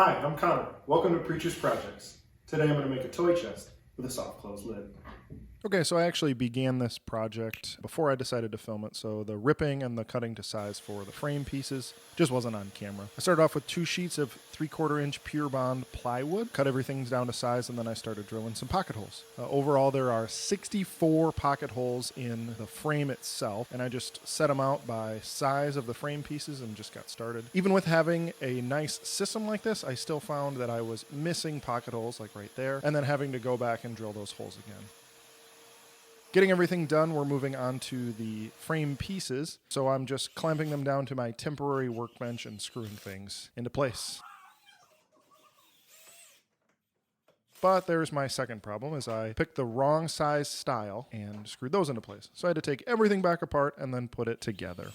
Hi, I'm Connor. Welcome to Preacher's Projects. Today I'm going to make a toy chest with a soft close lid. Okay, so I actually began this project before I decided to film it, so the ripping and the cutting to size for the frame pieces just wasn't on camera. I started off with 2 sheets of 3/4 inch pure bond plywood, cut everything down to size, and then I started drilling some pocket holes. Overall, there are 64 pocket holes in the frame itself, and I just set them out by size of the frame pieces and just got started. Even with having a nice system like this, I still found that I was missing pocket holes like right there, and then having to go back and drill those holes again. Getting everything done, we're moving on to the frame pieces. So I'm just clamping them down to my temporary workbench and screwing things into place. But there's my second problem, is I picked the wrong size style and screwed those into place. So I had to take everything back apart and then put it together.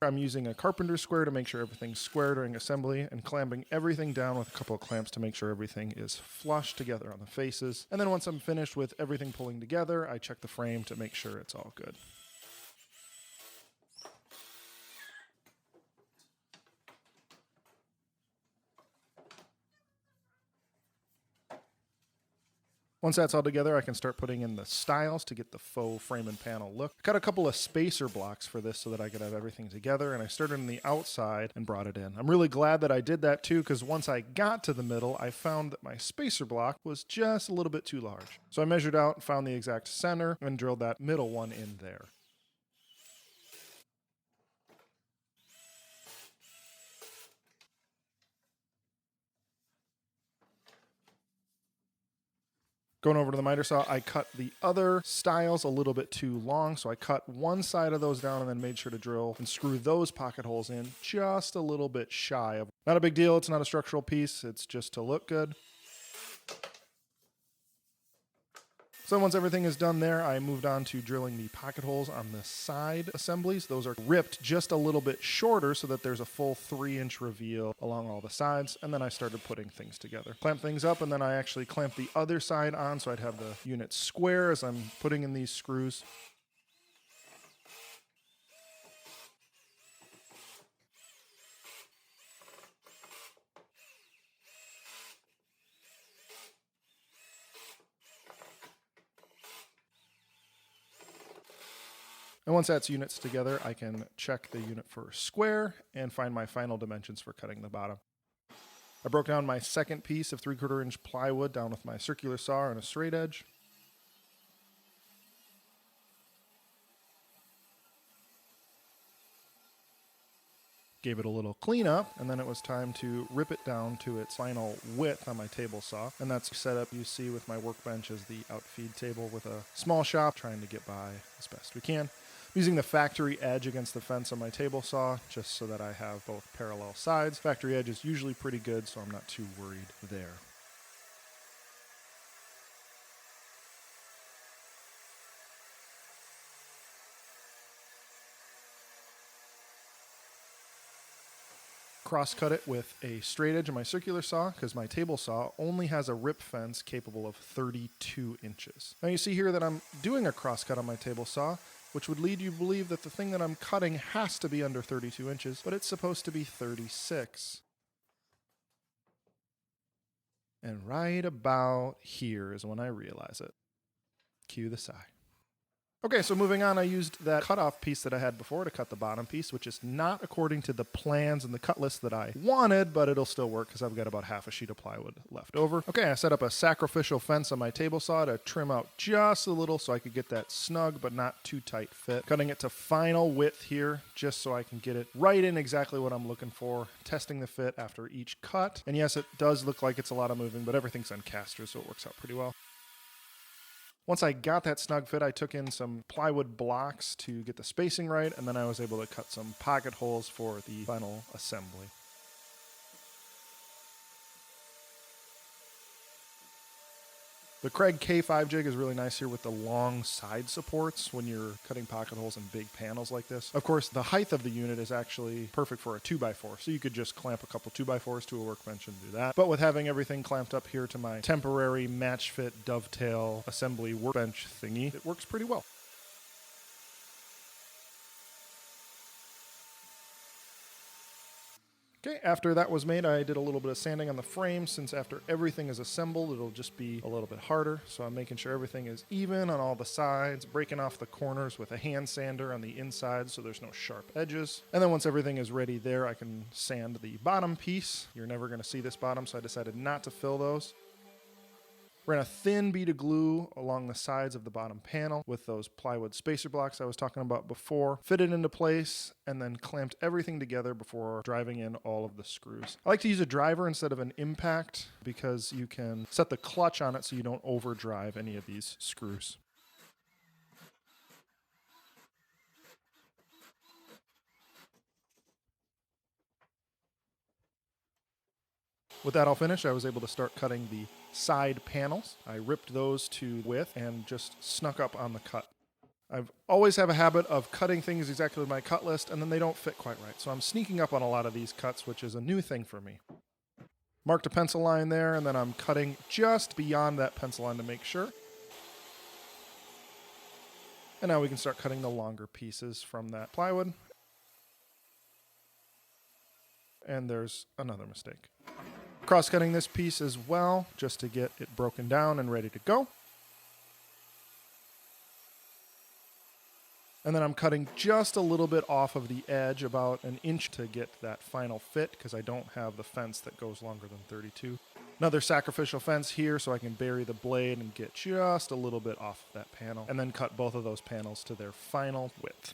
I'm using a carpenter square to make sure everything's square during assembly, and clamping everything down with a couple of clamps to make sure everything is flush together on the faces. And then once I'm finished with everything pulling together, I check the frame to make sure it's all good. Once that's all together, I can start putting in the stiles to get the faux frame and panel look. I cut a couple of spacer blocks for this so that I could have everything together, and I started on the outside and brought it in. I'm really glad that I did that too, because once I got to the middle, I found that my spacer block was just a little bit too large. So I measured out and found the exact center and drilled that middle one in there. Going over to the miter saw, I cut the other stiles a little bit too long, so I cut one side of those down and then made sure to drill and screw those pocket holes in just a little bit shy of. Not a big deal, it's not a structural piece, it's just to look good. So once everything is done there, I moved on to drilling the pocket holes on the side assemblies. Those are ripped just a little bit shorter so that there's a full 3-inch reveal along all the sides. And then I started putting things together. Clamp things up, and then I actually clamped the other side on so I'd have the unit square as I'm putting in these screws. And once that's units together, I can check the unit for square and find my final dimensions for cutting the bottom. I broke down my second piece of 3/4 inch plywood down with my circular saw and a straight edge. Gave it a little cleanup, and then it was time to rip it down to its final width on my table saw. And that's the setup you see with my workbench as the outfeed table with a small shop, trying to get by as best we can. I'm using the factory edge against the fence on my table saw just so that I have both parallel sides. Factory edge is usually pretty good, so I'm not too worried there. Cross-cut it with a straight edge on my circular saw because my table saw only has a rip fence capable of 32 inches. Now you see here that I'm doing a cross-cut on my table saw, which would lead you to believe that the thing that I'm cutting has to be under 32 inches, but it's supposed to be 36. And right about here is when I realize it. Cue the sigh. Okay, so moving on, I used that cutoff piece that I had before to cut the bottom piece, which is not according to the plans and the cut list that I wanted, but it'll still work because I've got about half a sheet of plywood left over. Okay, I set up a sacrificial fence on my table saw to trim out just a little so I could get that snug but not too tight fit. Cutting it to final width here just so I can get it right in exactly what I'm looking for. Testing the fit after each cut. And yes, it does look like it's a lot of moving, but everything's on casters, so it works out pretty well. Once I got that snug fit, I took in some plywood blocks to get the spacing right, and then I was able to cut some pocket holes for the final assembly. The Craig K5 jig is really nice here with the long side supports when you're cutting pocket holes in big panels like this. Of course, the height of the unit is actually perfect for a 2x4, so you could just clamp a couple 2x4s to a workbench and do that. But with having everything clamped up here to my temporary match fit dovetail assembly workbench thingy, it works pretty well. Okay, after that was made, I did a little bit of sanding on the frame, since after everything is assembled, it'll just be a little bit harder. So I'm making sure everything is even on all the sides, breaking off the corners with a hand sander on the inside so there's no sharp edges. And then once everything is ready there, I can sand the bottom piece. You're never going to see this bottom, so I decided not to fill those. Ran a thin bead of glue along the sides of the bottom panel with those plywood spacer blocks I was talking about before, fit it into place, and then clamped everything together before driving in all of the screws. I like to use a driver instead of an impact because you can set the clutch on it so you don't overdrive any of these screws. With that all finished, I was able to start cutting the side panels. I ripped those to width and just snuck up on the cut. I've always have a habit of cutting things exactly with my cut list, and then they don't fit quite right. So I'm sneaking up on a lot of these cuts, which is a new thing for me. Marked a pencil line there, and then I'm cutting just beyond that pencil line to make sure. And now we can start cutting the longer pieces from that plywood. And there's another mistake. Cross-cutting this piece as well, just to get it broken down and ready to go. And then I'm cutting just a little bit off of the edge, about an inch, to get that final fit, because I don't have the fence that goes longer than 32. Another sacrificial fence here so I can bury the blade and get just a little bit off of that panel, and then cut both of those panels to their final width.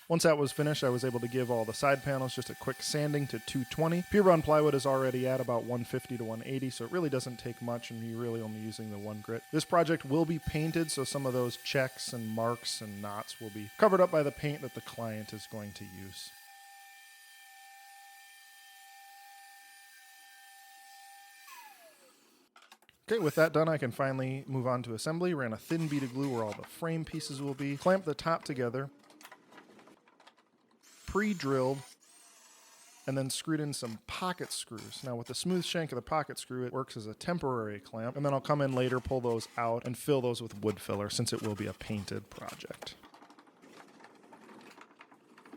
Once that was finished, I was able to give all the side panels just a quick sanding to 220. Pure bond plywood is already at about 150 to 180, so it really doesn't take much, and you're really only using the one grit. This project will be painted, so some of those checks and marks and knots will be covered up by the paint that the client is going to use. Okay, with that done, I can finally move on to assembly. Ran a thin bead of glue where all the frame pieces will be. Clamped the top together. Pre-drilled, and then screwed in some pocket screws. Now with the smooth shank of the pocket screw, it works as a temporary clamp, and then I'll come in later, pull those out, and fill those with wood filler, since it will be a painted project.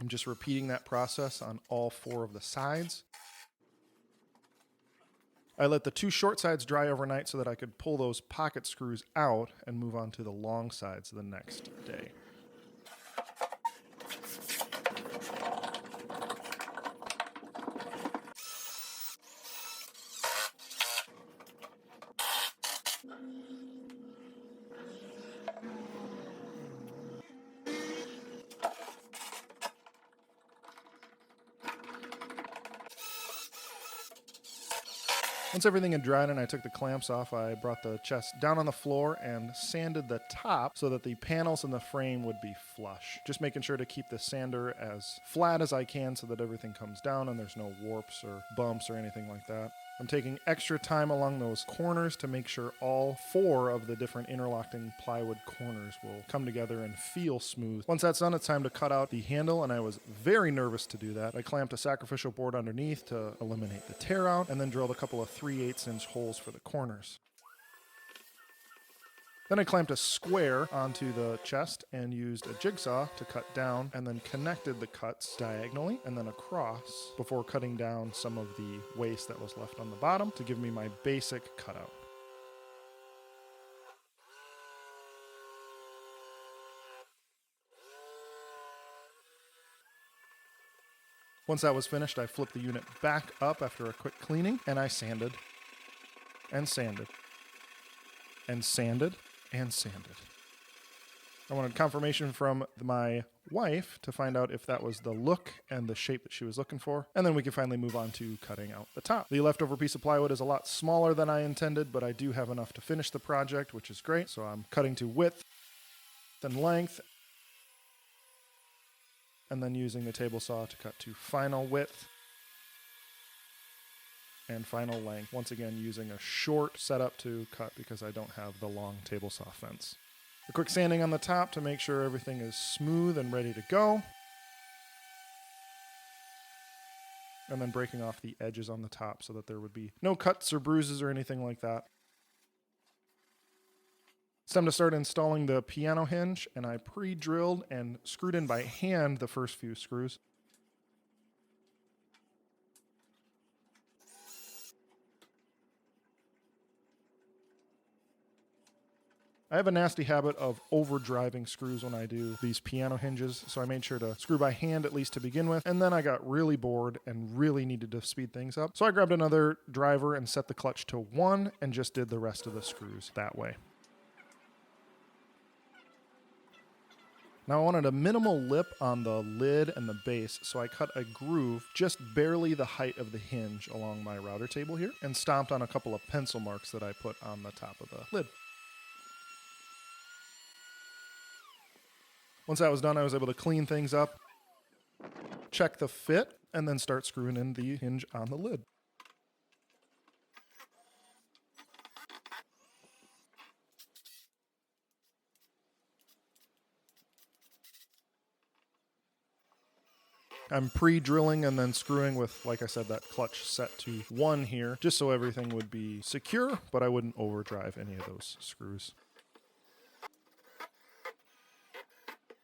I'm just repeating that process on all 4 of the sides. I let the 2 short sides dry overnight so that I could pull those pocket screws out and move on to the long sides the next day. Once everything had dried and I took the clamps off, I brought the chest down on the floor and sanded the top so that the panels in the frame would be flush. Just making sure to keep the sander as flat as I can so that everything comes down and there's no warps or bumps or anything like that. I'm taking extra time along those corners to make sure all 4 of the different interlocking plywood corners will come together and feel smooth. Once that's done, it's time to cut out the handle, and I was very nervous to do that. I clamped a sacrificial board underneath to eliminate the tear out, and then drilled a couple of 3/8-inch holes for the corners. Then I clamped a square onto the chest and used a jigsaw to cut down, and then connected the cuts diagonally and then across before cutting down some of the waste that was left on the bottom to give me my basic cutout. Once that was finished, I flipped the unit back up after a quick cleaning, and I sanded and sanded and sanded and sanded. I wanted confirmation from my wife to find out if that was the look and the shape that she was looking for, and then we can finally move on to cutting out the top. The leftover piece of plywood is a lot smaller than I intended, but I do have enough to finish the project, which is great. So I'm cutting to width and length, and then using the table saw to cut to final width and final length. Once again, using a short setup to cut because I don't have the long table saw fence. A quick sanding on the top to make sure everything is smooth and ready to go. and then breaking off the edges on the top so that there would be no cuts or bruises or anything like that. It's time to start installing the piano hinge, and I pre-drilled and screwed in by hand the first few screws. I have a nasty habit of overdriving screws when I do these piano hinges, so I made sure to screw by hand at least to begin with, and then I got really bored and really needed to speed things up. So I grabbed another driver and set the clutch to 1 and just did the rest of the screws that way. Now I wanted a minimal lip on the lid and the base, so I cut a groove just barely the height of the hinge along my router table here and stomped on a couple of pencil marks that I put on the top of the lid. Once that was done, I was able to clean things up, check the fit, and then start screwing in the hinge on the lid. I'm pre-drilling and then screwing with, like I said, that clutch set to 1 here, just so everything would be secure, but I wouldn't overdrive any of those screws.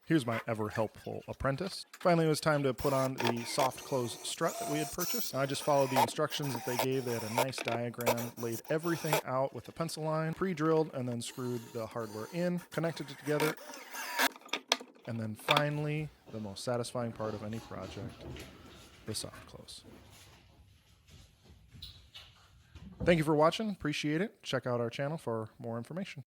Here's my ever helpful apprentice. Finally, it was time to put on the soft close strut that we had purchased. I just followed the instructions that they gave. They had a nice diagram, laid everything out with a pencil line, pre-drilled, and then screwed the hardware in, connected it together. And then finally, the most satisfying part of any project, the soft close. Thank you for watching. Appreciate it. Check out our channel for more information.